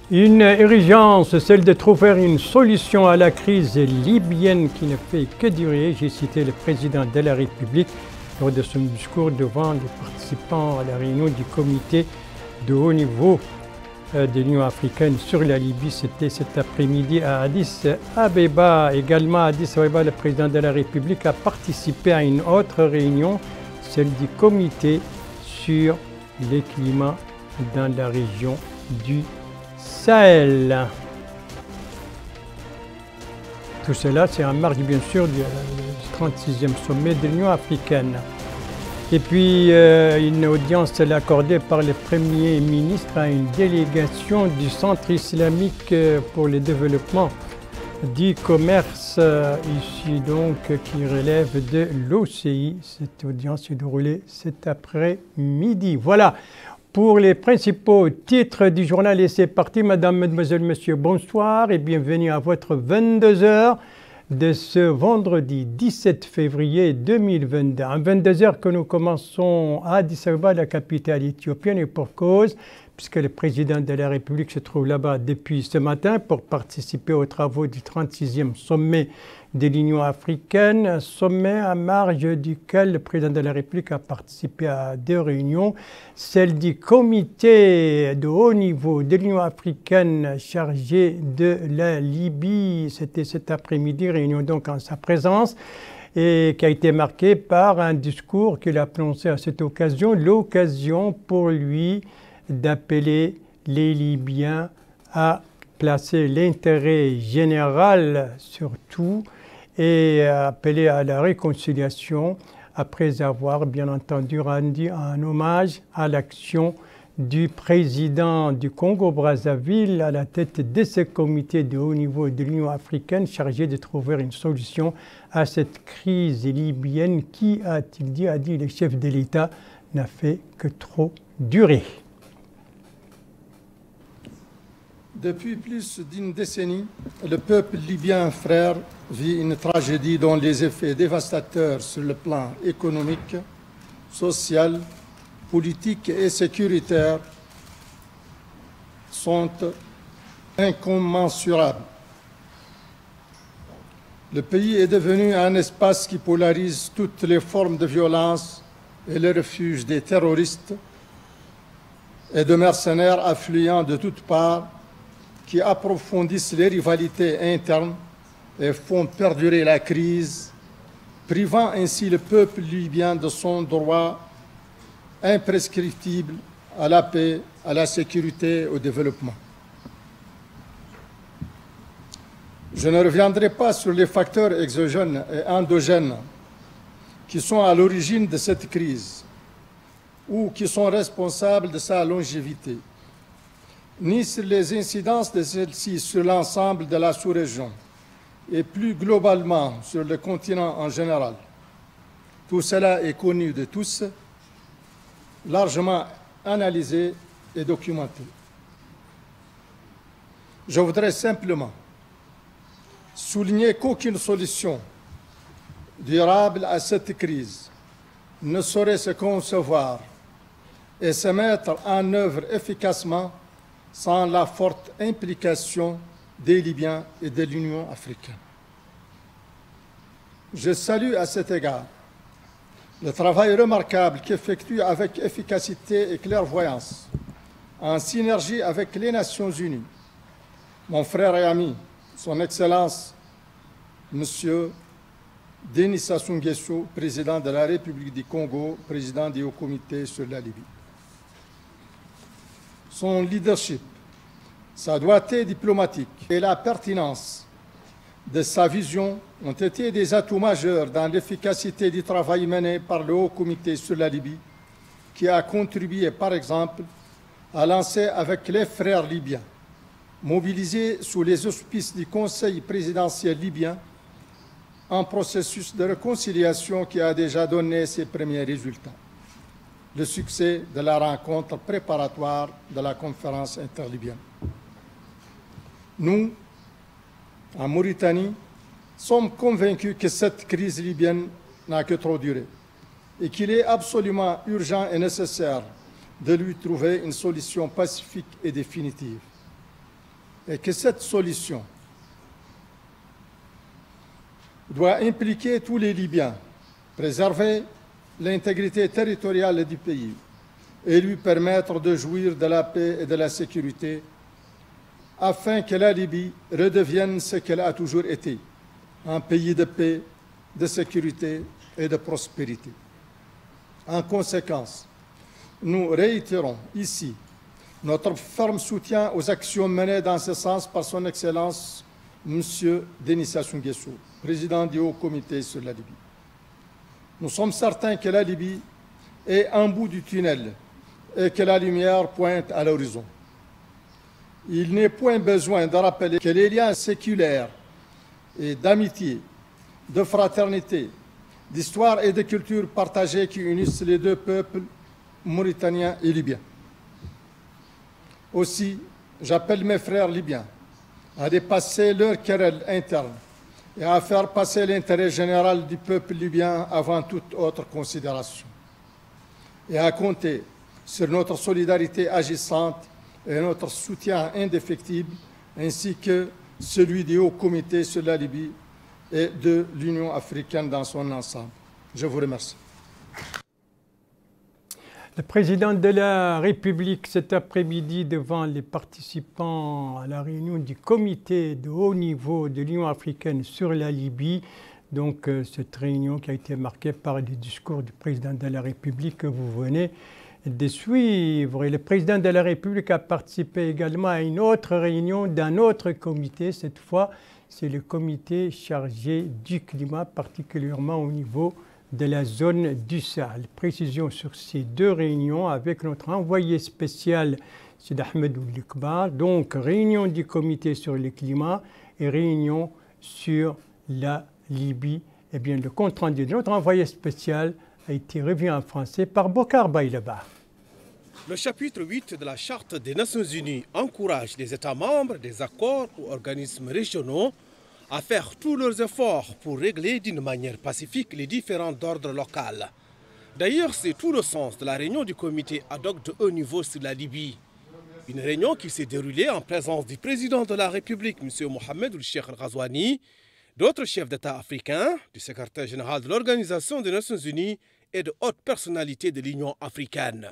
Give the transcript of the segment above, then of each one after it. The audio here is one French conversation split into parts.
Une urgence, celle de trouver une solution à la crise libyenne qui ne fait que durer. J'ai cité le président de la République lors de son discours devant les participants à la réunion du comité de haut niveau de l'Union africaine sur la Libye. C'était cet après-midi à Addis Abeba. Également à Addis Abeba, le président de la République a participé à une autre réunion, celle du comité sur le climat dans la région du Sahel. Tout cela, c'est en marge bien sûr du 36e sommet de l'Union africaine. Et puis, une audience accordée par le Premier ministre à une délégation du Centre islamique pour le développement du commerce, ici donc, qui relève de l'OCI. Cette audience s'est déroulée cet après-midi. Voilà pour les principaux titres du journal. Et c'est parti, Madame, Mademoiselle, Monsieur, bonsoir et bienvenue à votre 22h. De ce vendredi 17 février 2022. En 22 heures que nous commençons à Addis Abeba, la capitale éthiopienne, et pour cause, puisque le président de la République se trouve là-bas depuis ce matin pour participer aux travaux du 36e sommet de l'Union africaine, un sommet à marge duquel le président de la République a participé à 2 réunions, celle du comité de haut niveau de l'Union africaine chargé de la Libye, c'était cet après-midi, réunion donc en sa présence, et qui a été marquée par un discours qu'il a prononcé à cette occasion, l'occasion pour lui d'appeler les Libyens à placer l'intérêt général sur tout et appeler à la réconciliation après avoir bien entendu rendu un hommage à l'action du président du Congo-Brazzaville à la tête de ce comité de haut niveau de l'Union africaine chargé de trouver une solution à cette crise libyenne qui, a-t-il dit, a dit le chef de l'État, n'a fait que trop durer. Depuis plus d'une décennie, le peuple libyen frère vit une tragédie dont les effets dévastateurs sur le plan économique, social, politique et sécuritaire sont incommensurables. Le pays est devenu un espace qui polarise toutes les formes de violence et le refuge des terroristes et de mercenaires affluents de toutes parts qui approfondissent les rivalités internes et font perdurer la crise, privant ainsi le peuple libyen de son droit imprescriptible à la paix, à la sécurité et au développement. Je ne reviendrai pas sur les facteurs exogènes et endogènes qui sont à l'origine de cette crise ou qui sont responsables de sa longévité, ni sur les incidences de celle-ci sur l'ensemble de la sous-région et plus globalement sur le continent en général. Tout cela est connu de tous, largement analysé et documenté. Je voudrais simplement souligner qu'aucune solution durable à cette crise ne saurait se concevoir et se mettre en œuvre efficacement sans la forte implication des Libyens et de l'Union africaine. Je salue à cet égard le travail remarquable qu'effectue avec efficacité et clairvoyance, en synergie avec les Nations Unies, mon frère et ami, son Excellence, Monsieur Denis Sassou Nguesso, président de la République du Congo, président du Haut Comité sur la Libye. Son leadership, sa doigté diplomatique et la pertinence de sa vision ont été des atouts majeurs dans l'efficacité du travail mené par le Haut Comité sur la Libye, qui a contribué, par exemple, à lancer avec les frères libyens, mobilisés sous les auspices du Conseil présidentiel libyen, un processus de réconciliation qui a déjà donné ses premiers résultats. Le succès de la rencontre préparatoire de la conférence interlibyenne. Nous, en Mauritanie, sommes convaincus que cette crise libyenne n'a que trop duré et qu'il est absolument urgent et nécessaire de lui trouver une solution pacifique et définitive. et que cette solution doit impliquer tous les Libyens, préserver l'intégrité territoriale du pays et lui permettre de jouir de la paix et de la sécurité afin que la Libye redevienne ce qu'elle a toujours été, un pays de paix, de sécurité et de prospérité. En conséquence, nous réitérons ici notre ferme soutien aux actions menées dans ce sens par son Excellence M. Denis Sassou Nguesso, président du Haut Comité sur la Libye. Nous sommes certains que la Libye est un bout du tunnel et que la lumière pointe à l'horizon. Il n'est point besoin de rappeler que les liens séculaires et d'amitié, de fraternité, d'histoire et de culture partagée qui unissent les deux peuples mauritaniens et libyens. Aussi, j'appelle mes frères libyens à dépasser leurs querelles internes et à faire passer l'intérêt général du peuple libyen avant toute autre considération, et à compter sur notre solidarité agissante et notre soutien indéfectible, ainsi que celui du Haut Comité sur la Libye et de l'Union africaine dans son ensemble. Je vous remercie. Le président de la République cet après-midi devant les participants à la réunion du comité de haut niveau de l'Union africaine sur la Libye. Donc cette réunion qui a été marquée par le discours du président de la République que vous venez de suivre. Et le président de la République a participé également à une autre réunion d'un autre comité. Cette fois, c'est le comité chargé du climat, particulièrement au niveau de la zone du Sahel. Précision sur ces deux réunions avec notre envoyé spécial, Sid Ahmed Oulikbar. Donc, réunion du comité sur le climat et réunion sur la Libye. Eh bien, le compte-rendu de notre envoyé spécial a été revu en français par Bokar Baïleba. Le chapitre 8 de la Charte des Nations Unies encourage les États membres des accords ou organismes régionaux à faire tous leurs efforts pour régler d'une manière pacifique les différends d'ordre local. D'ailleurs, c'est tout le sens de la réunion du comité ad hoc de haut niveau sur la Libye. Une réunion qui s'est déroulée en présence du président de la République, M. Mohamed Ould Cheikh Al-Ghazouani, d'autres chefs d'État africains, du secrétaire général de l'Organisation des Nations Unies et de hautes personnalités de l'Union africaine.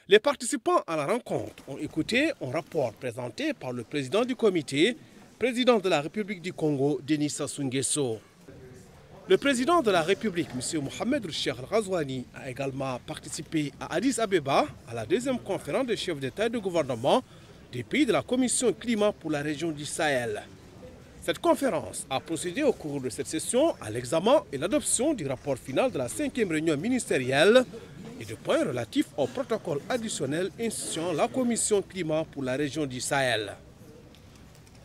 Les participants à la rencontre ont écouté un rapport présenté par le président du comité, président de la République du Congo, Denis Sassou Nguesso. Le président de la République, M. Mohamed Ould Cheikh Al-Ghazouani, a également participé à Addis Abeba à la deuxième conférence des chefs d'État et de gouvernement des pays de la Commission climat pour la région du Sahel. Cette conférence a procédé au cours de cette session à l'examen et l'adoption du rapport final de la 5e réunion ministérielle et de points relatifs au protocole additionnel instituant la Commission climat pour la région du Sahel.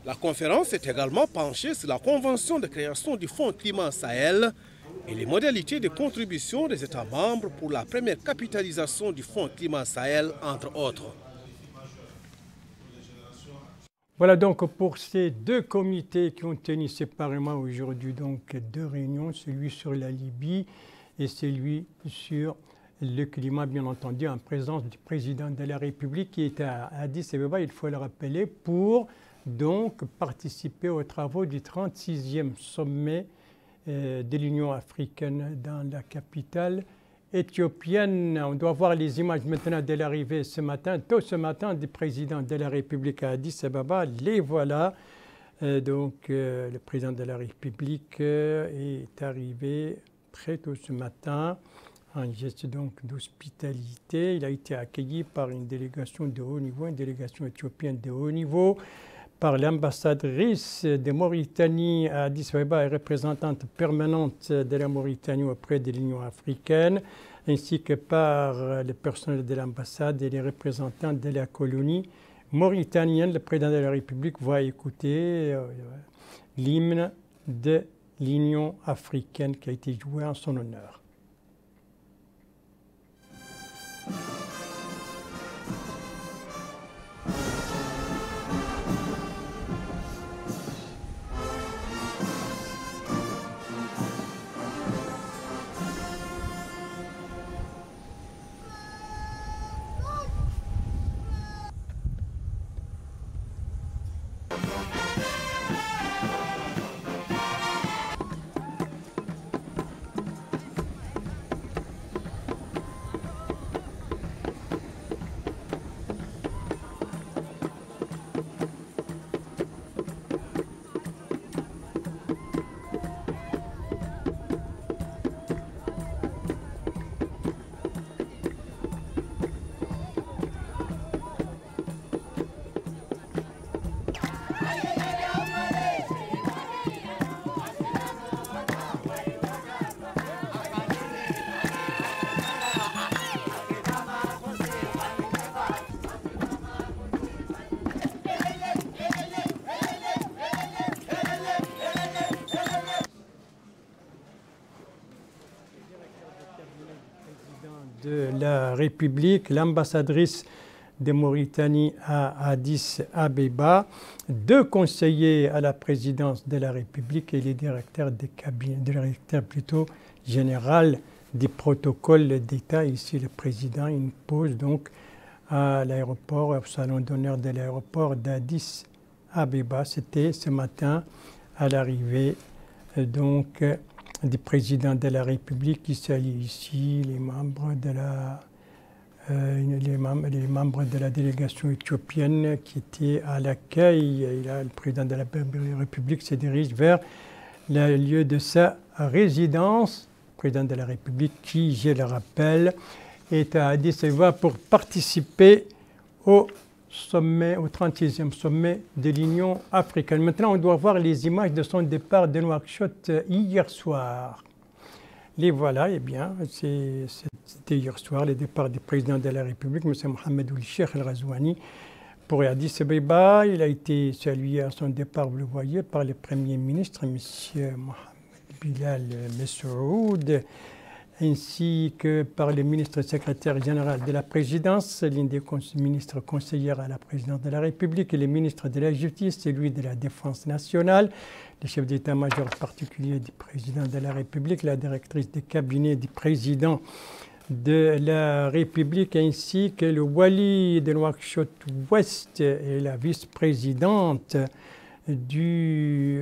La conférence s'est également penchée sur la convention de création du Fonds climat Sahel et les modalités de contribution des États membres pour la première capitalisation du Fonds climat Sahel, entre autres. Voilà donc pour ces deux comités qui ont tenu séparément aujourd'hui donc deux réunions, celui sur la Libye et celui sur le climat, bien entendu, en présence du président de la République qui est à Addis Abeba, il faut le rappeler, pour donc participer aux travaux du 36e sommet de l'Union africaine dans la capitale éthiopienne. On doit voir les images maintenant de l'arrivée ce matin, tôt ce matin, du président de la République à Addis Abeba. Les voilà. Le président de la République est arrivé très tôt ce matin, en geste donc d'hospitalité. Il a été accueilli par une délégation de haut niveau, une délégation éthiopienne de haut niveau, par l'ambassadrice de Mauritanie à Addis Abeba et représentante permanente de la Mauritanie auprès de l'Union africaine, ainsi que par le personnel de l'ambassade et les représentants de la colonie mauritanienne. Le président de la République va écouter l'hymne de l'Union africaine qui a été joué en son honneur. de la République, l'ambassadrice de Mauritanie à Addis Abeba, 2 conseillers à la présidence de la République et les directeurs des cabinets, directeur plutôt général des protocoles d'État. Ici, le président il pose donc à l'aéroport, au salon d'honneur de l'aéroport d'Addis Abeba. C'était ce matin à l'arrivée donc du président de la République qui salue ici les membres de la délégation éthiopienne qui étaient à l'accueil. Le président de la République se dirige vers le lieu de sa résidence. Le président de la République qui, je le rappelle, est à Addis Abeba pour participer au 36e sommet de l'Union africaine. Maintenant, on doit voir les images de son départ de Nouakchott hier soir. Les voilà, eh bien, c'était hier soir le départ du président de la République, M. Mohamed Ould Cheikh El Ghazouani, pour Addis Abeba. Il a été salué à son départ, vous le voyez, par le Premier ministre, M. Mohamed Bilal Mesroud, ainsi que par le ministre secrétaire général de la présidence, l'une des ministres conseillères à la présidence de la République, et le ministre de la Justice, celui de la Défense nationale, le chef d'état-major particulier du président de la République, la directrice de cabinet du président de la République, ainsi que le wali de Nouakchott-Ouest et la vice-présidente du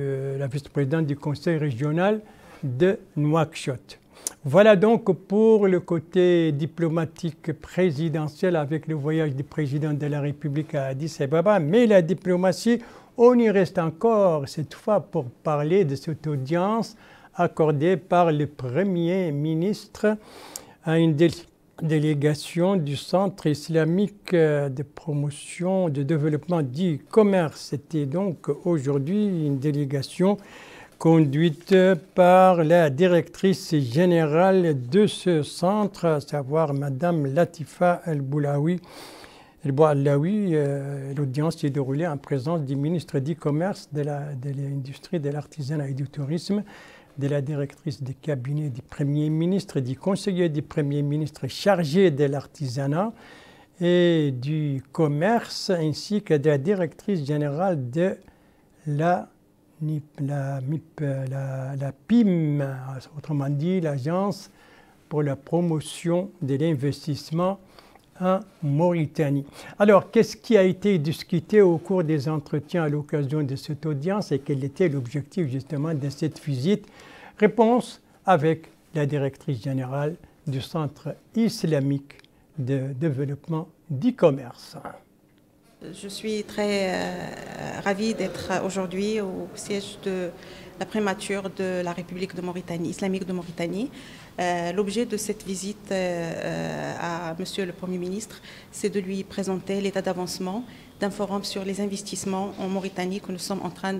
conseil régional de Nouakchott. Voilà donc pour le côté diplomatique présidentiel avec le voyage du président de la République à Addis Abeba. Mais la diplomatie, on y reste encore cette fois pour parler de cette audience accordée par le Premier ministre à une délégation du Centre islamique de promotion, de développement du commerce. C'était donc aujourd'hui une délégation conduite par la directrice générale de ce centre, à savoir Madame Latifa El-Boulaoui. L'audience s'est déroulée en présence du ministre du Commerce, de l'Industrie, de l'Artisanat et du Tourisme, de la directrice de cabinet du Premier ministre, du conseiller du Premier ministre chargé de l'Artisanat et du Commerce, ainsi que de la directrice générale de la PIM, autrement dit l'Agence pour la promotion de l'investissement en Mauritanie. Alors, qu'est-ce qui a été discuté au cours des entretiens à l'occasion de cette audience et quel était l'objectif justement de cette visite? Réponse avec la directrice générale du Centre islamique de développement du commerce. Je suis très ravie d'être aujourd'hui au siège de la primature de la République de Mauritanie, islamique de Mauritanie. L'objet de cette visite à Monsieur le Premier ministre, c'est de lui présenter l'état d'avancement d'un forum sur les investissements en Mauritanie que nous sommes en train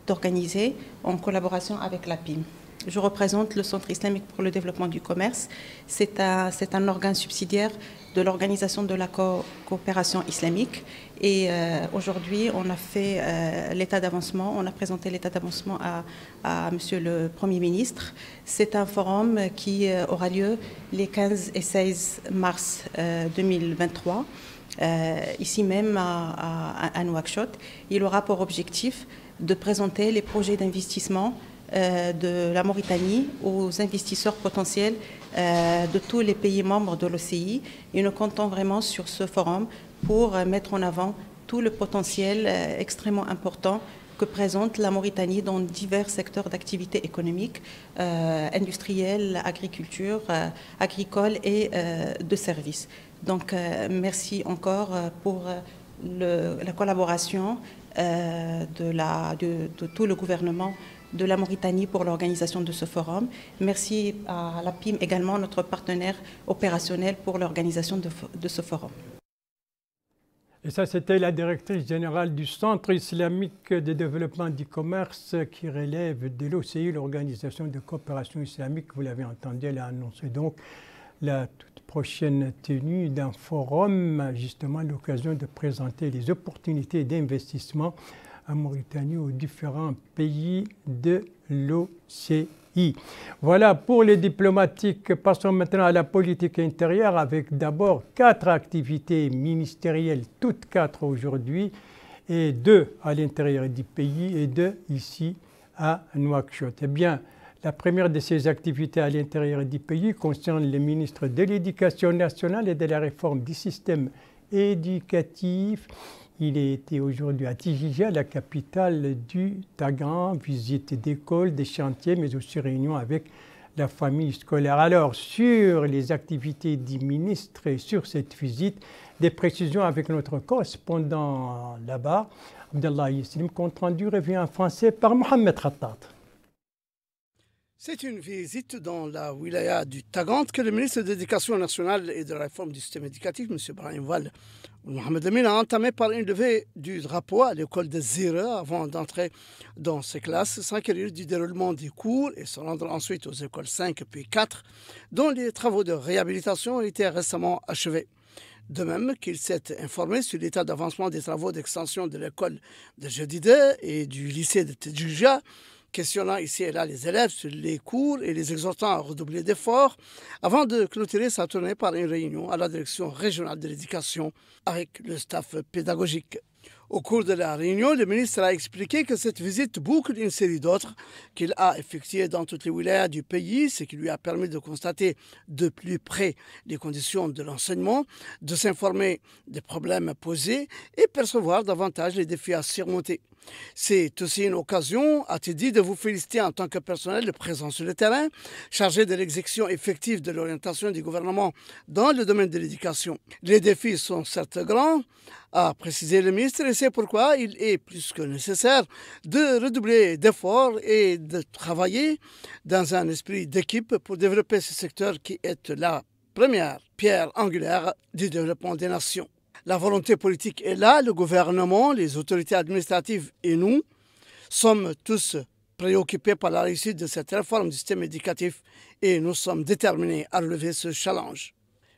d'organiser en collaboration avec la PIM. Je représente le Centre islamique pour le développement du commerce. C'est un organe subsidiaire de l'Organisation de la coopération islamique. Et aujourd'hui, on a fait l'état d'avancement, on a présenté l'état d'avancement à Monsieur le Premier ministre. C'est un forum qui aura lieu les 15 et 16 mars 2023, ici même à Nouakchott. Il aura pour objectif de présenter les projets d'investissement de la Mauritanie aux investisseurs potentiels de tous les pays membres de l'OCI. Et nous comptons vraiment sur ce forum pour mettre en avant tout le potentiel extrêmement important que présente la Mauritanie dans divers secteurs d'activité économique, industrielle, agriculture, agricole et de services. Donc merci encore pour la collaboration de tout le gouvernement de la Mauritanie pour l'organisation de ce forum. Merci à la PIM également, notre partenaire opérationnel pour l'organisation de ce forum. Et ça, c'était la directrice générale du Centre islamique de développement du commerce qui relève de l'OCI, l'Organisation de coopération islamique. Vous l'avez entendu, elle a annoncé donc la toute prochaine tenue d'un forum, justement l'occasion de présenter les opportunités d'investissement en Mauritanie aux différents pays de l'OCI. pays. Voilà pour les diplomatiques. Passons maintenant à la politique intérieure avec d'abord 4 activités ministérielles, toutes 4 aujourd'hui, et 2 à l'intérieur du pays et 2 ici à Nouakchott. Eh bien, la première de ces activités à l'intérieur du pays concerne le ministre de l'Éducation nationale et de la réforme du système éducatif. Il a été aujourd'hui à Tijija, la capitale du Tagan, visite d'écoles, des chantiers, mais aussi réunion avec la famille scolaire. Alors, sur les activités du ministre et sur cette visite, des précisions avec notre correspondant là-bas, Abdallah Yislim, compte rendu revient en français par Mohamed Khattat. C'est une visite dans la wilaya du Tagant que le ministre de l'Éducation nationale et de la réforme du système éducatif, M. Brahim Wal Mohamed Amin, a entamé par une levée du drapeau à l'école de Zira avant d'entrer dans ses classes, s'inquiéter du déroulement des cours et se rendre ensuite aux écoles 5 puis 4, dont les travaux de réhabilitation étaient récemment achevés. De même qu'il s'est informé sur l'état d'avancement des travaux d'extension de l'école de Jadida et du lycée de Tijija, questionnant ici et là les élèves sur les cours et les exhortant à redoubler d'efforts, avant de clôturer sa tournée par une réunion à la direction régionale de l'éducation avec le staff pédagogique. Au cours de la réunion, le ministre a expliqué que cette visite boucle une série d'autres qu'il a effectuées dans toutes les wilayas du pays, ce qui lui a permis de constater de plus près les conditions de l'enseignement, de s'informer des problèmes posés et percevoir davantage les défis à surmonter. C'est aussi une occasion, a-t-il dit, de vous féliciter en tant que personnel présent sur le terrain, chargé de l'exécution effective de l'orientation du gouvernement dans le domaine de l'éducation. Les défis sont certes grands, a précisé le ministre, et c'est pourquoi il est plus que nécessaire de redoubler d'efforts et de travailler dans un esprit d'équipe pour développer ce secteur qui est la première pierre angulaire du développement des nations. La volonté politique est là, le gouvernement, les autorités administratives et nous sommes tous préoccupés par la réussite de cette réforme du système éducatif et nous sommes déterminés à relever ce challenge.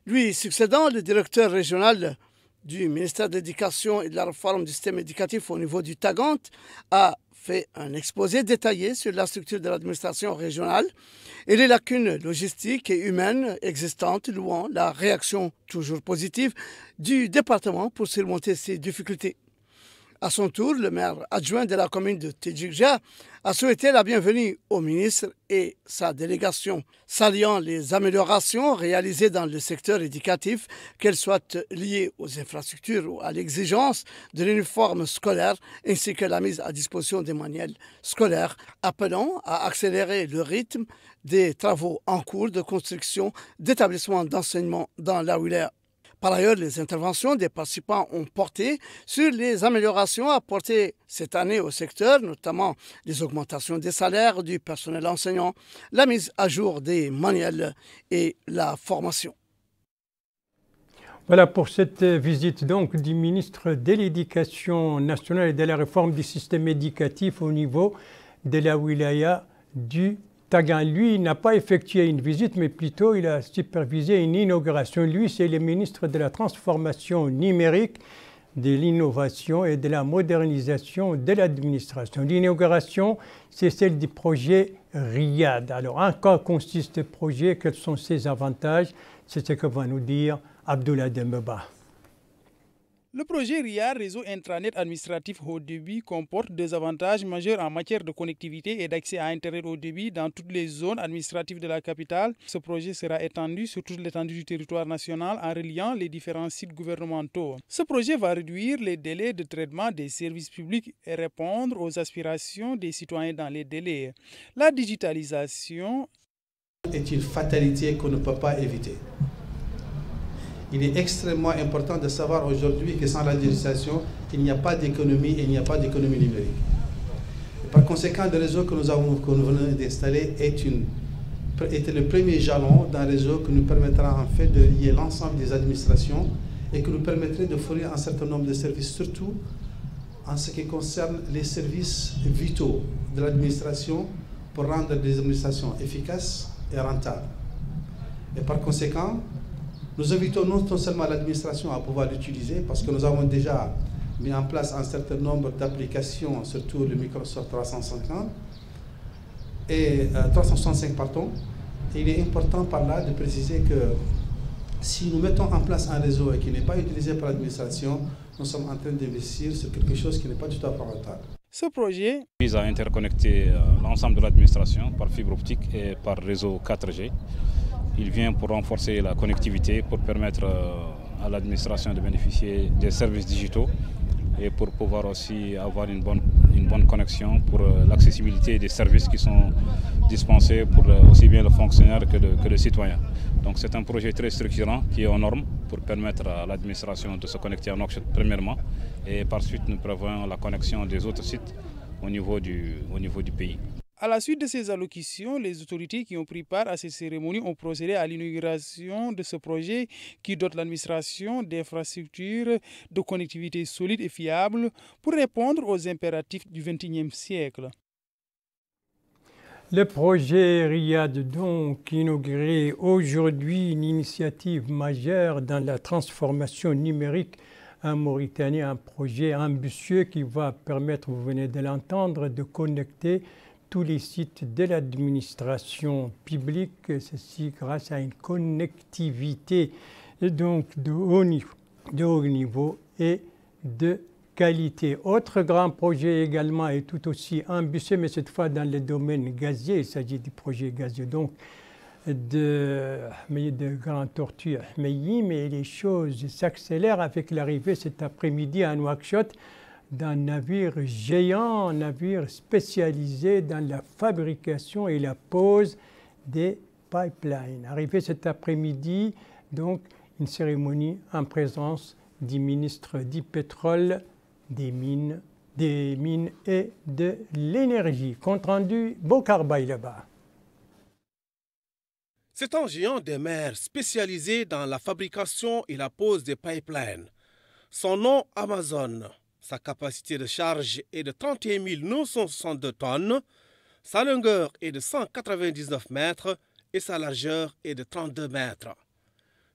Lui succédant, le directeur régional du ministère de l'Éducation et de la réforme du système éducatif au niveau du Tagant a fait un exposé détaillé sur la structure de l'administration régionale et les lacunes logistiques et humaines existantes, louant la réaction toujours positive du département pour surmonter ces difficultés. À son tour, le maire adjoint de la commune de Tijija a souhaité la bienvenue au ministre et sa délégation, saluant les améliorations réalisées dans le secteur éducatif, qu'elles soient liées aux infrastructures ou à l'exigence de l'uniforme scolaire, ainsi que la mise à disposition des manuels scolaires, appelant à accélérer le rythme des travaux en cours de construction d'établissements d'enseignement dans la wilaya. Par ailleurs, les interventions des participants ont porté sur les améliorations apportées cette année au secteur, notamment les augmentations des salaires du personnel enseignant, la mise à jour des manuels et la formation. Voilà pour cette visite donc du ministre de l'Éducation nationale et de la réforme du système éducatif au niveau de la wilaya du Tagan. Lui, n'a pas effectué une visite, mais plutôt il a supervisé une inauguration. Lui, c'est le ministre de la transformation numérique, de l'innovation et de la modernisation de l'administration. L'inauguration, c'est celle du projet RIAD. Alors, en quoi consiste ce projet? Quels sont ses avantages? C'est ce que va nous dire Abdoulaye Dembeba. Le projet RIAD, réseau intranet administratif haut débit, comporte des avantages majeurs en matière de connectivité et d'accès à Internet haut débit dans toutes les zones administratives de la capitale. Ce projet sera étendu sur toute l'étendue du territoire national en reliant les différents sites gouvernementaux. Ce projet va réduire les délais de traitement des services publics et répondre aux aspirations des citoyens dans les délais. La digitalisation est une fatalité qu'on ne peut pas éviter. Il est extrêmement important de savoir aujourd'hui que sans la digitalisation, il n'y a pas d'économie et il n'y a pas d'économie numérique. Et par conséquent, le réseau que nous venons d'installer était le premier jalon d'un réseau qui nous permettra en fait de lier l'ensemble des administrations et qui nous permettrait de fournir un certain nombre de services, surtout en ce qui concerne les services vitaux de l'administration pour rendre les administrations efficaces et rentables. Et par conséquent, nous invitons non seulement l'administration à pouvoir l'utiliser, parce que nous avons déjà mis en place un certain nombre d'applications, surtout le Microsoft 350, et 365 par tonne. Et il est important par là de préciser que si nous mettons en place un réseau qui n'est pas utilisé par l'administration, nous sommes en train d'investir sur quelque chose qui n'est pas du tout à part rentable. Ce projet vise à interconnecter l'ensemble de l'administration par fibre optique et par réseau 4G. Il vient pour renforcer la connectivité, pour permettre à l'administration de bénéficier des services digitaux et pour pouvoir aussi avoir une bonne connexion pour l'accessibilité des services qui sont dispensés pour aussi bien le fonctionnaire que le citoyen. Donc c'est un projet très structurant qui est aux normes pour permettre à l'administration de se connecter à Nouakchott premièrement et par suite nous prévoyons la connexion des autres sites au niveau du pays. À la suite de ces allocutions, les autorités qui ont pris part à ces cérémonies ont procédé à l'inauguration de ce projet qui dote l'administration d'infrastructures de connectivité solides et fiables pour répondre aux impératifs du XXIe siècle. Le projet RIAD, donc, inauguré aujourd'hui, une initiative majeure dans la transformation numérique en Mauritanie, un projet ambitieux qui va permettre, vous venez de l'entendre, de connecter tous les sites de l'administration publique, ceci grâce à une connectivité donc de haut niveau et de qualité. Autre grand projet également est tout aussi ambitieux, mais cette fois dans le domaine gazier. Il s'agit du projet gazier donc de Grand Tortue Ahmeyim, mais les choses s'accélèrent avec l'arrivée cet après-midi à Nouakchott d'un navire géant, un navire spécialisé dans la fabrication et la pose des pipelines. Arrivé cet après-midi, donc une cérémonie en présence du ministre du pétrole, des mines et de l'énergie. Compte rendu, Bokar Baïleba. C'est un géant des mers spécialisé dans la fabrication et la pose des pipelines. Son nom, Amazon. Sa capacité de charge est de 31 962 tonnes, sa longueur est de 199 mètres et sa largeur est de 32 mètres.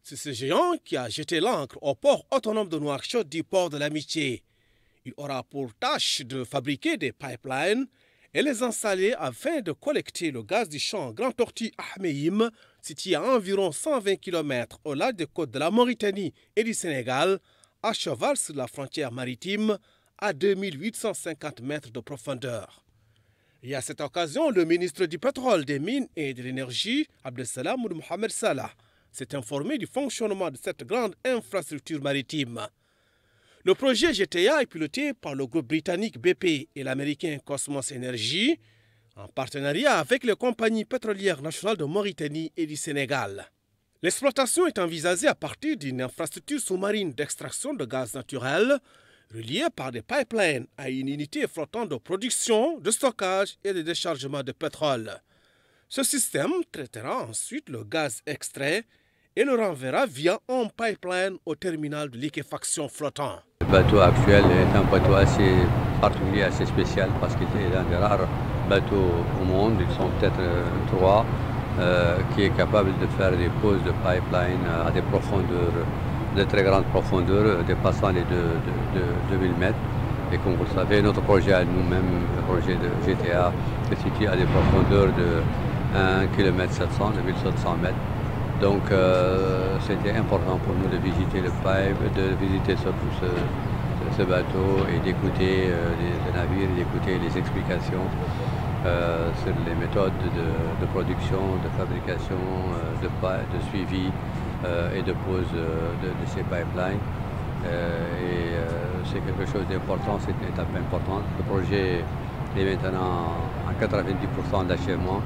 C'est ce géant qui a jeté l'ancre au port autonome de Nouakchott du port de l'Amitié. Il aura pour tâche de fabriquer des pipelines et les installer afin de collecter le gaz du champ Grand Tortue Ahmeyim, situé à environ 120 km au large des côtes de la Mauritanie et du Sénégal, à cheval sur la frontière maritime à 2850 mètres de profondeur. Et à cette occasion, le ministre du pétrole, des mines et de l'énergie, Abdessalam Mohamed Salah, s'est informé du fonctionnement de cette grande infrastructure maritime. Le projet GTA est piloté par le groupe britannique BP et l'américain Cosmos Energy, en partenariat avec les compagnies pétrolières nationales de Mauritanie et du Sénégal. L'exploitation est envisagée à partir d'une infrastructure sous-marine d'extraction de gaz naturel reliée par des pipelines à une unité flottante de production, de stockage et de déchargement de pétrole. Ce système traitera ensuite le gaz extrait et le renverra via un pipeline au terminal de liquéfaction flottant. Le bateau actuel est un bateau assez particulier, assez spécial parce qu'il est l'un des rares bateaux au monde, ils sont peut-être 3, qui est capable de faire des poses de pipeline à des profondeurs, de très grandes profondeurs, dépassant les 2000 mètres. Et comme vous le savez, notre projet à nous-mêmes, le projet de GTA, est situé à des profondeurs de 1 km 700, 2700 mètres. Donc c'était important pour nous de visiter le pipe, de visiter ce bateau et d'écouter les navires, d'écouter les explications sur les méthodes de production, de fabrication, de suivi et de pose de ces pipelines. C'est quelque chose d'important, c'est une étape importante. Le projet est maintenant à 90% d'achèvement.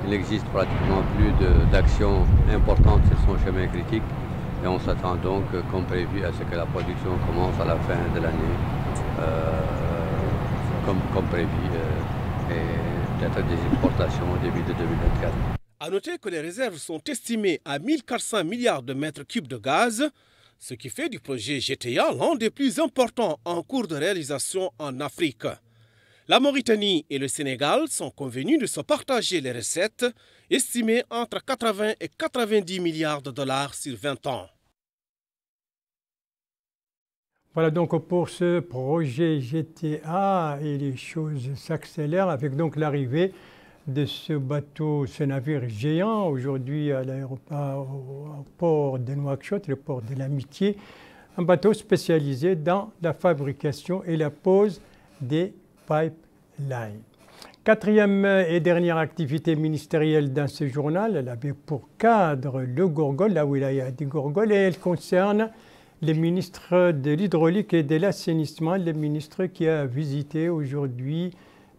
Il existe pratiquement plus d'actions importantes sur son chemin critique et on s'attend donc, comme prévu, à ce que la production commence à la fin de l'année, comme prévu, et peut-être des exportations au début de 2024. À noter que les réserves sont estimées à 1400 milliards de mètres cubes de gaz, ce qui fait du projet GTA l'un des plus importants en cours de réalisation en Afrique. La Mauritanie et le Sénégal sont convenus de se partager les recettes, estimées entre 80 et 90 milliards de dollars sur 20 ans. Voilà donc pour ce projet GTA et les choses s'accélèrent avec donc l'arrivée de ce bateau, ce navire géant, aujourd'hui à l'aéroport, au port de Nouakchott, le port de l'Amitié, un bateau spécialisé dans la fabrication et la pose des pipelines. Quatrième et dernière activité ministérielle dans ce journal, elle avait pour cadre le Gorgol, la wilaya du Gorgol, et elle concerne le ministre de l'Hydraulique et de l'Assainissement, le ministre qui a visité aujourd'hui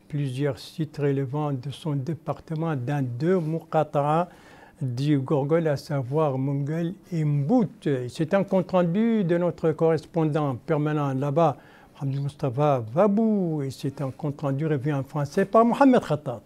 plusieurs sites relevant de son département dans 2 muqata'a du Gorgol, à savoir Mungel et Mbout. C'est un compte-rendu de notre correspondant permanent là-bas, Mohamed Mustafa Vabou, et c'est un compte-rendu revu en français par Mohamed Khattat.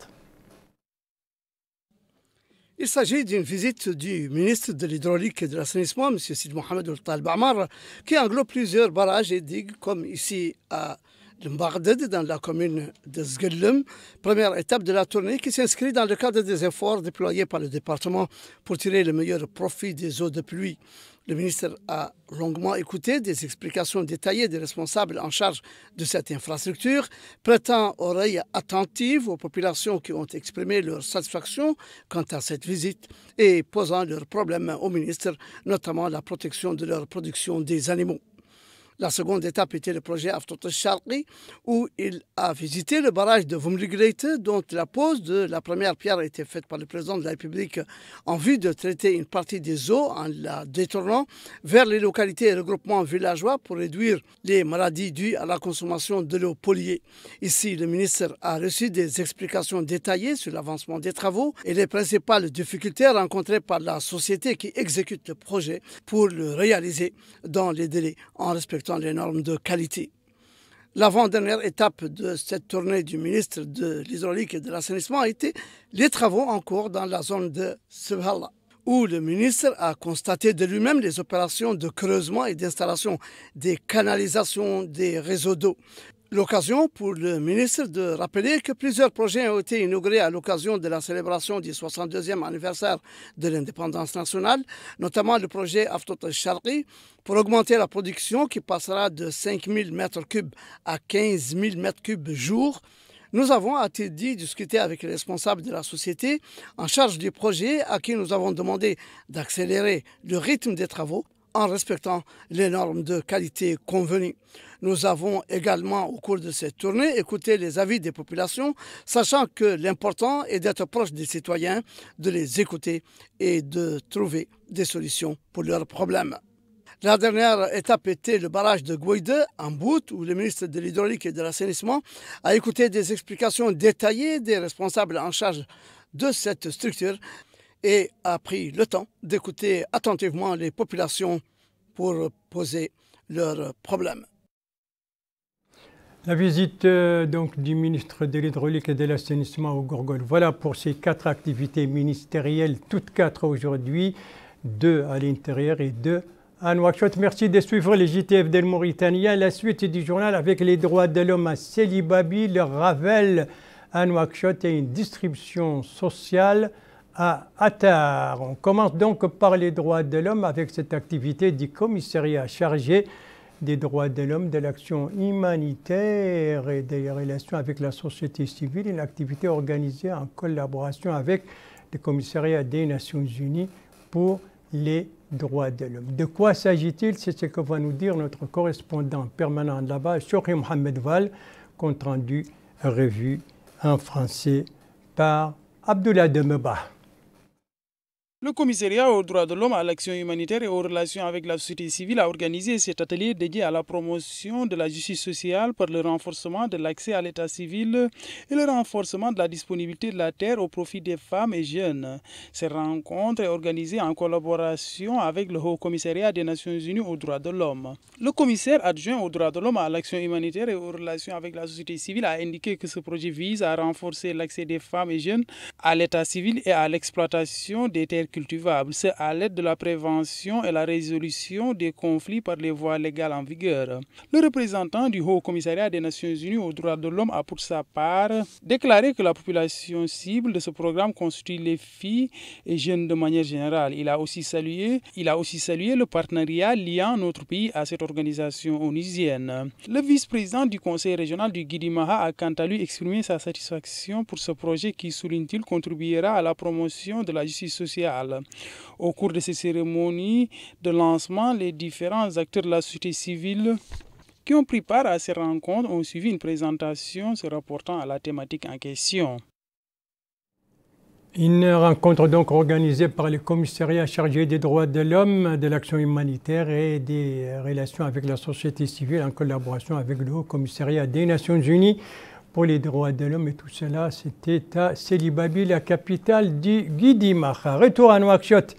Il s'agit d'une visite du ministre de l'Hydraulique et de l'Assainissement, M. Sid Mohamed Al Ba'mar, qui englobe plusieurs barrages et digues, comme ici à Mbarded, dans la commune de Zguellem. Première étape de la tournée qui s'inscrit dans le cadre des efforts déployés par le département pour tirer le meilleur profit des eaux de pluie. Le ministre a longuement écouté des explications détaillées des responsables en charge de cette infrastructure, prêtant oreille attentive aux populations qui ont exprimé leur satisfaction quant à cette visite et posant leurs problèmes au ministre, notamment la protection de leur production des animaux. La seconde étape était le projet Aftot al-Sharqi, où il a visité le barrage de Vumligrete, dont la pose de la première pierre a été faite par le président de la République en vue de traiter une partie des eaux en la détournant vers les localités et regroupements villageois pour réduire les maladies dues à la consommation de l'eau polluée. Ici, le ministre a reçu des explications détaillées sur l'avancement des travaux et les principales difficultés rencontrées par la société qui exécute le projet pour le réaliser dans les délais en respectant les normes de qualité. L'avant-dernière étape de cette tournée du ministre de l'Hydraulique et de l'Assainissement a été les travaux en cours dans la zone de Sebhala, où le ministre a constaté de lui-même les opérations de creusement et d'installation des canalisations des réseaux d'eau. L'occasion pour le ministre de rappeler que plusieurs projets ont été inaugurés à l'occasion de la célébration du 62e anniversaire de l'indépendance nationale, notamment le projet Aftot al-Sharqi, pour augmenter la production qui passera de 5 000 m3 à 15 000 m3 jour. Nous avons, a-t-il dit, discuté avec les responsables de la société en charge du projet, à qui nous avons demandé d'accélérer le rythme des travaux en respectant les normes de qualité convenues. Nous avons également, au cours de cette tournée, écouté les avis des populations, sachant que l'important est d'être proche des citoyens, de les écouter et de trouver des solutions pour leurs problèmes. La dernière étape était le barrage de Gouide, en Mbout, où le ministre de l'Hydraulique et de l'Assainissement a écouté des explications détaillées des responsables en charge de cette structure et a pris le temps d'écouter attentivement les populations pour poser leurs problèmes. La visite donc du ministre de l'Hydraulique et de l'Assainissement au Gorgol. Voilà pour ces 4 activités ministérielles, toutes 4 aujourd'hui, 2 à l'intérieur et 2 à Nouakchott. Merci de suivre les JTF d'El Mauritania. La suite du journal avec les droits de l'homme à Célibabi, le Ravel à Nouakchott et une distribution sociale à Attar. On commence donc par les droits de l'homme avec cette activité du commissariat chargé des droits de l'homme, de l'action humanitaire et des relations avec la société civile, une activité organisée en collaboration avec le commissariat des Nations Unies pour les droits de l'homme. De quoi s'agit-il? C'est ce que va nous dire notre correspondant permanent là-bas, Chokri Mohamed Val, compte rendu revu en français par Abdullah Demeba. Le commissariat aux droits de l'homme, à l'action humanitaire et aux relations avec la société civile a organisé cet atelier dédié à la promotion de la justice sociale par le renforcement de l'accès à l'état civil et le renforcement de la disponibilité de la terre au profit des femmes et jeunes. Cette rencontre est organisée en collaboration avec le Haut Commissariat des Nations Unies aux droits de l'homme. Le commissaire adjoint aux droits de l'homme, à l'action humanitaire et aux relations avec la société civile a indiqué que ce projet vise à renforcer l'accès des femmes et jeunes à l'état civil et à l'exploitation des terres cultivables. C'est à l'aide de la prévention et la résolution des conflits par les voies légales en vigueur. Le représentant du Haut Commissariat des Nations Unies aux droits de l'homme a pour sa part déclaré que la population cible de ce programme constitue les filles et jeunes de manière générale. Il a aussi salué le partenariat liant notre pays à cette organisation onusienne. Le vice-président du conseil régional du Guidimaha a quant à lui exprimé sa satisfaction pour ce projet qui, souligne-t-il, contribuera à la promotion de la justice sociale. Au cours de ces cérémonies de lancement, les différents acteurs de la société civile qui ont pris part à ces rencontres ont suivi une présentation se rapportant à la thématique en question. Une rencontre donc organisée par le commissariat chargé des droits de l'homme, de l'action humanitaire et des relations avec la société civile en collaboration avec le Haut Commissariat des Nations Unies pour les droits de l'homme et tout cela, c'était à Sélibabi, la capitale du Guidimaha. Retour à Nouakchott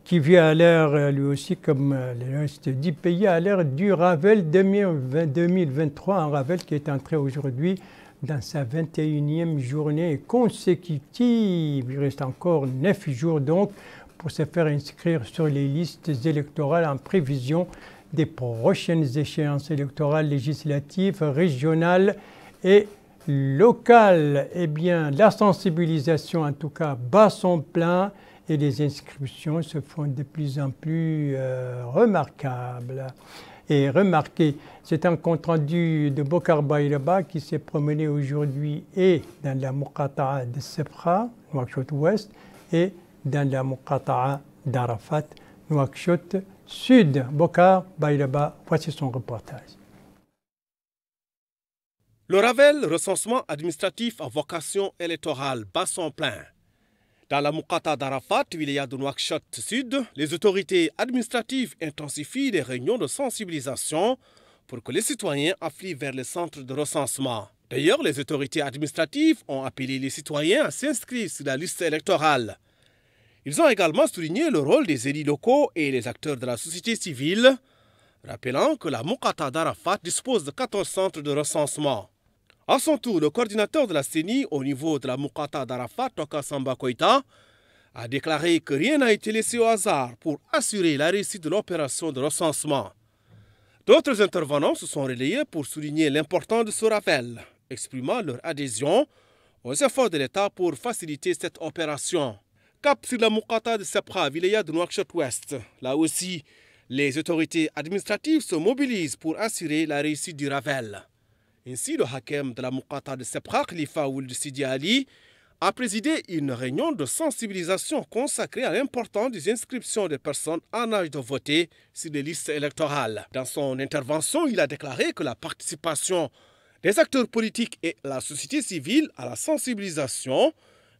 qui vit à l'ère, lui aussi comme le reste du pays, à l'ère du Ravel 2023, un Ravel qui est entré aujourd'hui dans sa 21e journée consécutive. Il reste encore 9 jours donc pour se faire inscrire sur les listes électorales en prévision des prochaines échéances électorales législatives, régionales et locales. Eh bien, la sensibilisation en tout cas bat son plein et les inscriptions se font de plus en plus remarquables. Et remarquez, c'est un compte-rendu de Bokar Bayraba qui s'est promené aujourd'hui et dans la Muqata'a de Sebkha, Nouakchott Ouest, et dans la Muqata'a d'Arafat, Nouakchott Sud. Bokar Bayraba, voici son reportage. Le Ravel, recensement administratif à vocation électorale, bat son plein. Dans la Muqata'a d'Arafat, wilaya de Nouakchott Sud, les autorités administratives intensifient les réunions de sensibilisation pour que les citoyens affluent vers les centres de recensement. D'ailleurs, les autorités administratives ont appelé les citoyens à s'inscrire sur la liste électorale. Ils ont également souligné le rôle des élus locaux et les acteurs de la société civile, rappelant que la Muqata'a d'Arafat dispose de 14 centres de recensement. À son tour, le coordinateur de la CENI au niveau de la Muqata'a d'Arafat, Toka Samba Koïta, a déclaré que rien n'a été laissé au hasard pour assurer la réussite de l'opération de recensement. D'autres intervenants se sont relayés pour souligner l'importance de ce rappel, exprimant leur adhésion aux efforts de l'État pour faciliter cette opération. Cap sur la Muqata'a de Sebkha, wilaya de Nouakchott Ouest. Là aussi, les autorités administratives se mobilisent pour assurer la réussite du rappel. Ainsi, le hakem de la Muqata'a de Sebkha, Khalifa Ould Sidi Ali, a présidé une réunion de sensibilisation consacrée à l'importance des inscriptions des personnes en âge de voter sur les listes électorales. Dans son intervention, il a déclaré que la participation des acteurs politiques et la société civile à la sensibilisation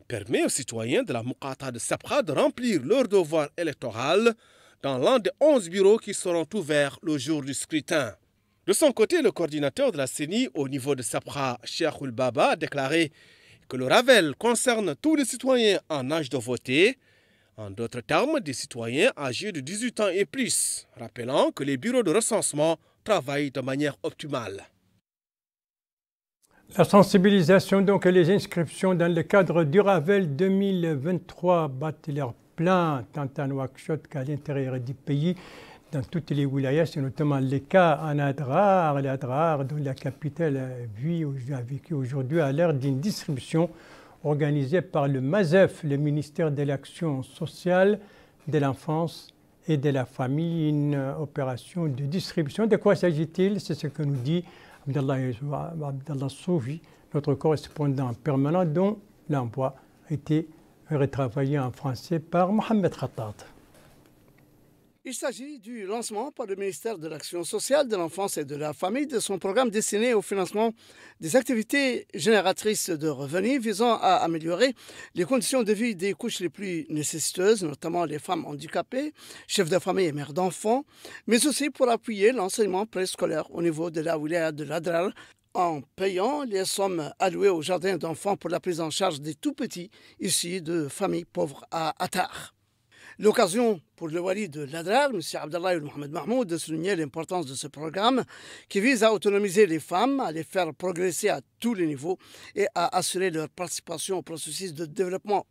permet aux citoyens de la Muqata'a de Sebkha de remplir leur devoir électoral dans l'un des 11 bureaux qui seront ouverts le jour du scrutin. De son côté, le coordinateur de la CENI au niveau de Sebkha, Cheikh Ould Baba, a déclaré que le Ravel concerne tous les citoyens en âge de voter, en d'autres termes, des citoyens âgés de 18 ans et plus, rappelant que les bureaux de recensement travaillent de manière optimale. La sensibilisation donc et les inscriptions dans le cadre du Ravel 2023 battent leur plein tant à Nouakchott qu'à l'intérieur du pays. Dans toutes les wilayas, c'est notamment le cas en Adrar, l'Adrar dont la capitale a vécu aujourd'hui à l'ère d'une distribution organisée par le MASEF, le ministère de l'Action sociale, de l'enfance et de la famille, une opération de distribution. De quoi s'agit-il? C'est ce que nous dit Abdallah Soufi, notre correspondant permanent, dont l'envoi a été retravaillé en français par Mohamed Khattat. Il s'agit du lancement par le ministère de l'Action sociale, de l'enfance et de la famille de son programme destiné au financement des activités génératrices de revenus visant à améliorer les conditions de vie des couches les plus nécessiteuses, notamment les femmes handicapées, chefs de famille et mères d'enfants, mais aussi pour appuyer l'enseignement préscolaire au niveau de la wilaya de l'Adrar en payant les sommes allouées au jardin d'enfants pour la prise en charge des tout-petits issus de familles pauvres à Attar. L'occasion pour le wali de l'Adrar, M. Abdallah Mohamed Mahmoud, de souligner l'importance de ce programme qui vise à autonomiser les femmes, à les faire progresser à tous les niveaux et à assurer leur participation au processus de développement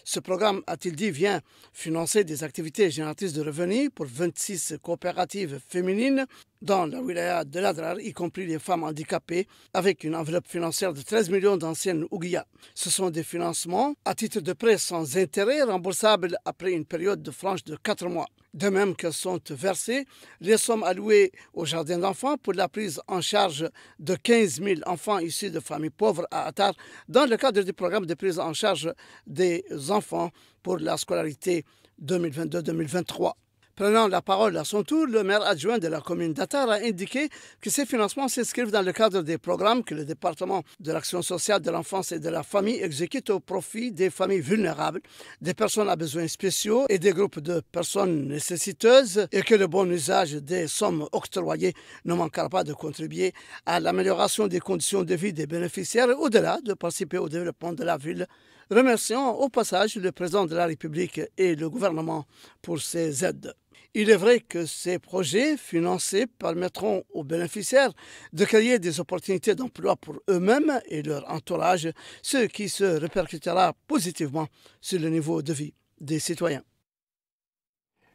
Ce programme, a-t-il dit, vient financer des activités génératrices de revenus pour 26 coopératives féminines dans la wilaya de l'Adrar, y compris les femmes handicapées, avec une enveloppe financière de 13 millions d'anciennes ouguiya. Ce sont des financements à titre de prêt sans intérêt remboursables après une période de franche de 4 mois. De même que sont versées les sommes allouées aux jardins d'enfants pour la prise en charge de 15 000 enfants issus de familles pauvres à Attar dans le cadre du programme de prise en charge des enfants pour la scolarité 2022-2023. Prenant la parole à son tour, le maire adjoint de la commune d'Attar a indiqué que ces financements s'inscrivent dans le cadre des programmes que le département de l'action sociale de l'enfance et de la famille exécute au profit des familles vulnérables, des personnes à besoins spéciaux et des groupes de personnes nécessiteuses, et que le bon usage des sommes octroyées ne manquera pas de contribuer à l'amélioration des conditions de vie des bénéficiaires et au-delà de participer au développement de la ville. Remercions au passage le président de la République et le gouvernement pour ces aides. Il est vrai que ces projets financés permettront aux bénéficiaires de créer des opportunités d'emploi pour eux-mêmes et leur entourage, ce qui se répercutera positivement sur le niveau de vie des citoyens.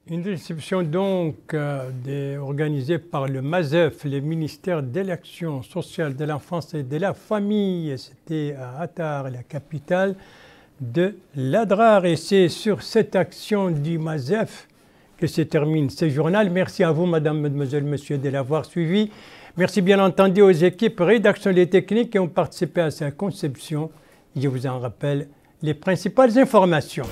Une réception donc organisée par le MASEF, le ministère de l'Action sociale de l'enfance et de la famille. C'était à Attar, la capitale de l'Adrar. Et c'est sur cette action du MASEF que se termine ce journal. Merci à vous, madame, mademoiselle, monsieur, de l'avoir suivi. Merci bien entendu aux équipes rédaction et techniques qui ont participé à sa conception. Je vous en rappelle les principales informations.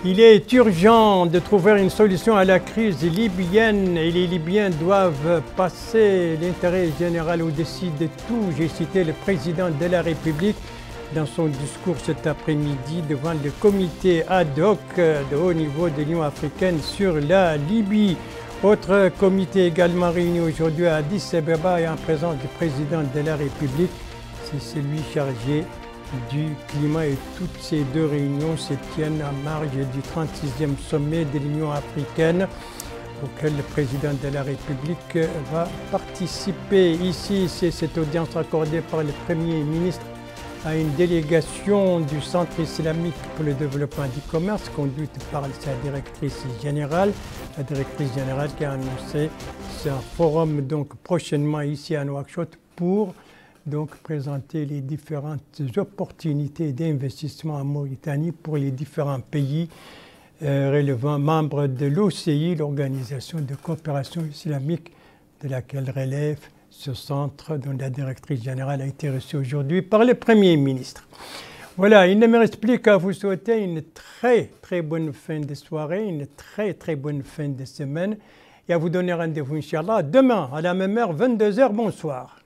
Il est urgent de trouver une solution à la crise libyenne et les Libyens doivent passer l'intérêt général au-dessus de tout. J'ai cité le président de la République dans son discours cet après-midi devant le comité ad hoc de haut niveau de l'Union africaine sur la Libye. Autre comité également réuni aujourd'hui à Addis Abeba et en présence du président de la République, c'est celui chargé du climat, et toutes ces deux réunions se tiennent en marge du 36e sommet de l'Union africaine auquel le président de la République va participer. Ici, c'est cette audience accordée par le Premier ministre à une délégation du Centre islamique pour le développement du commerce, conduite par sa directrice générale, la directrice générale qui a annoncé ce forum donc prochainement ici à Nouakchott pour donc présenter les différentes opportunités d'investissement en Mauritanie pour les différents pays relevant membres de l'OCI, l'Organisation de coopération islamique de laquelle relève ce centre dont la directrice générale a été reçue aujourd'hui par le Premier ministre. Voilà, il ne me reste plus qu'à vous souhaiter une très bonne fin de soirée, une très bonne fin de semaine et à vous donner rendez-vous, Inch'Allah, demain à la même heure, 22h. Bonsoir.